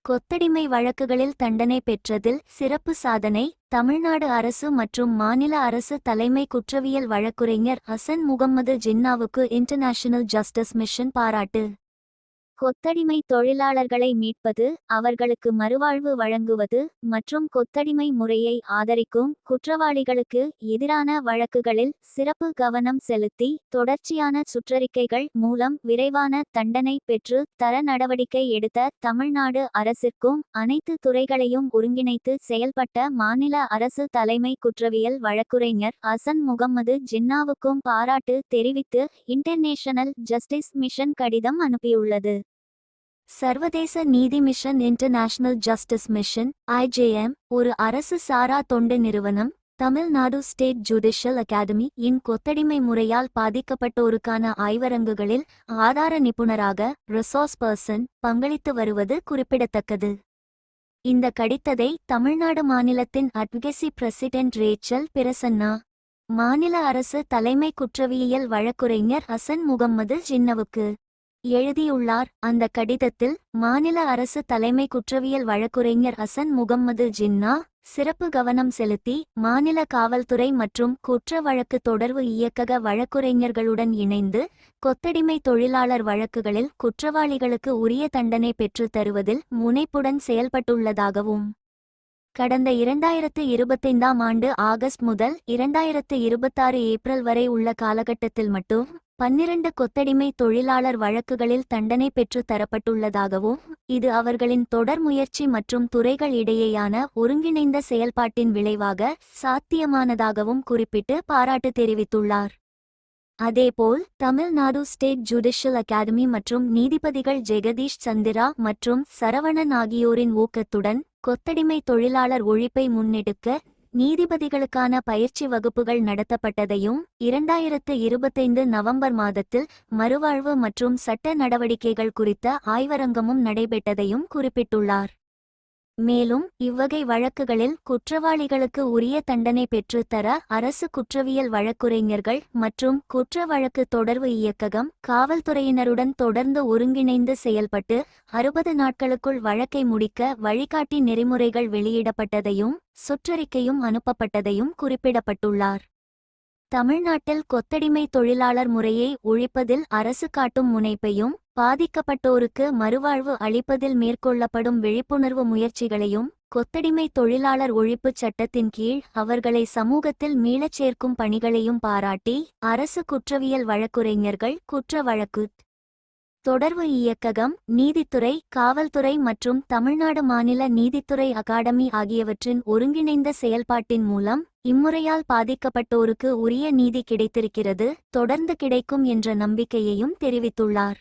கொத்தடிமை வழக்குகளில் தண்டனை பெற்றதில் சிறப்பு சாதனை. தமிழ்நாடு அரசு மற்றும் மாநில அரசு தலைமை குற்றவியல் வழக்குரைஞர் ஹசன் முகம்மது ஜின்னாவுக்கு இன்டர்நேஷனல் ஜஸ்டிஸ் மிஷன் பாராட்டு. கொத்தடிமை தொழிலாளர்களை மீட்பது, அவர்களுக்கு மறுவாழ்வு வழங்குவது மற்றும் கொத்தடிமை முறையை ஆதரிக்கும் குற்றவாளிகளுக்கு எதிரான வழக்குகளில் சிறப்பு கவனம் செலுத்தி தொடர்ச்சியான சுற்றறிக்கைகள் மூலம் விரைவான தண்டனை பெற்று தர நடவடிக்கை எடுத்த தமிழ்நாடு அரசிற்கும் அனைத்து துறைகளையும் ஒருங்கிணைத்து செயல்பட்ட மாநில அரசு தலைமை குற்றவியல் வழக்குரைஞர் ஹசன் முகம்மது ஜின்னாவுக்கும் பாராட்டு தெரிவித்து இன்டர்நேஷனல் ஜஸ்டிஸ் மிஷன் கடிதம் அனுப்பியுள்ளது. சர்வதேச நீதி mission international justice mission (IJM) ஒரு அரசு சாரா தொண்டு நிறுவனம். தமிழ்நாடு ஸ்டேட் ஜுடிஷியல் அகாடமி இன் கொத்தடிமை முறையால் பாதிக்கப்பட்டோருக்கான ஆய்வரங்குகளில் ஆதார நிபுணராக ரிசோர்ஸ் பர்சன் பங்களித்து வருவது குறிப்பிடத்தக்கது. இந்த கடிதத்தை தமிழ்நாடு மாநிலத்தின் அட்வொகேசி பிரசிடென்ட் ரேச்சல் பிரசன்னா, மாநில அரசு தலைமை குற்றவியல் வழக்குரைஞர் ஹசன் முகம்மது ஜின்னாவுக்கு எழுதியுள்ளார். அந்த கடிதத்தில் மாநில அரசு தலைமை குற்றவியல் வழக்குரைஞர் ஹசன் முகம்மது ஜின்னா சிறப்பு கவனம் செலுத்தி மாநில காவல்துறை மற்றும் குற்ற வழக்கு தொடர்பு இயக்கக வழக்குரைஞர்களுடன் இணைந்து கொத்தடிமை தொழிலாளர் வழக்குகளில் குற்றவாளிகளுக்கு உரிய தண்டனை பெற்று தருவதில் முனைப்புடன் செயல்பட்டுள்ளதாகவும், கடந்த 2025ஆம் ஆண்டு ஆகஸ்ட் முதல் 2026 ஏப்ரல் வரை உள்ள காலகட்டத்தில் மட்டும் 12 கொத்தடிமை தொழிலாளர் வழக்குகளில் தண்டனை பெற்று தரப்பட்டுள்ளதாகவும், இது அவர்களின் தொடர் முயற்சி மற்றும் துறைகள் இடையேயான ஒருங்கிணைந்த செயல்பாட்டின் விளைவாக சாத்தியமானதாகவும் குறிப்பிட்டு பாராட்டு தெரிவித்துள்ளார். அதேபோல் தமிழ்நாடு ஸ்டேட் ஜுடிஷியல் அகாடமி மற்றும் நீதிபதிகள் ஜெகதீஷ் சந்திரா மற்றும் சரவணன் ஆகியோரின் ஊக்கத்துடன் கொத்தடிமை தொழிலாளர் ஒழிப்பை முன்னெடுக்க நீதிபதிகளுக்கான பயிற்சி வகுப்புகள் நடத்தப்பட்டதையும், 2025 நவம்பர் மாதத்தில் மறுவாழ்வு மற்றும் சட்ட நடவடிக்கைகள் குறித்த ஆய்வரங்கமும் நடைபெற்றதையும் குறிப்பிட்டுள்ளார். மேலும் இவ்வகை வழக்குகளில் குற்றவாளிகளுக்கு உரிய தண்டனை பெற்று தர அரசு குற்றவியல் வழக்குரைஞர்கள் மற்றும் குற்ற வழக்கு தொடர்பு இயக்ககம் காவல்துறையினருடன் தொடர்ந்து ஒருங்கிணைந்து செயல்பட்டு 60 நாட்களுக்குள் வழக்கை முடிக்க வழிகாட்டி நெறிமுறைகள் வெளியிடப்பட்டதையும் சுற்றறிக்கையும் அனுப்பப்பட்டதையும் குறிப்பிடப்பட்டுள்ளார். தமிழ்நாட்டில் கொத்தடிமை தொழிலாளர் முறையை ஒழிப்பதில் அரசு காட்டும் முனைப்பையும், பாதிக்கப்பட்டோருக்கு மறுவாழ்வு அளிப்பதில் மேற்கொள்ளப்படும் விழிப்புணர்வு முயற்சிகளையும், கொத்தடிமை தொழிலாளர் ஒழிப்புச் சட்டத்தின் கீழ் அவர்களை சமூகத்தில் மீளச் சேர்க்கும் பணிகளையும் பாராட்டி அரசு குற்றவியல் வழக்குரைஞர்கள், குற்ற வழக்கு தொடர்பு இயக்ககம், நீதித்துறை, காவல்துறை மற்றும் தமிழ்நாடு மாநில நீதித்துறை அகாடமி ஆகியவற்றின் ஒருங்கிணைந்த செயல்பாட்டின் மூலம் இம்முறையால் பாதிக்கப்பட்டோருக்கு உரிய நீதி கிடைத்திருக்கிறது, தொடர்ந்து கிடைக்கும் என்ற நம்பிக்கையையும் தெரிவித்துள்ளார்.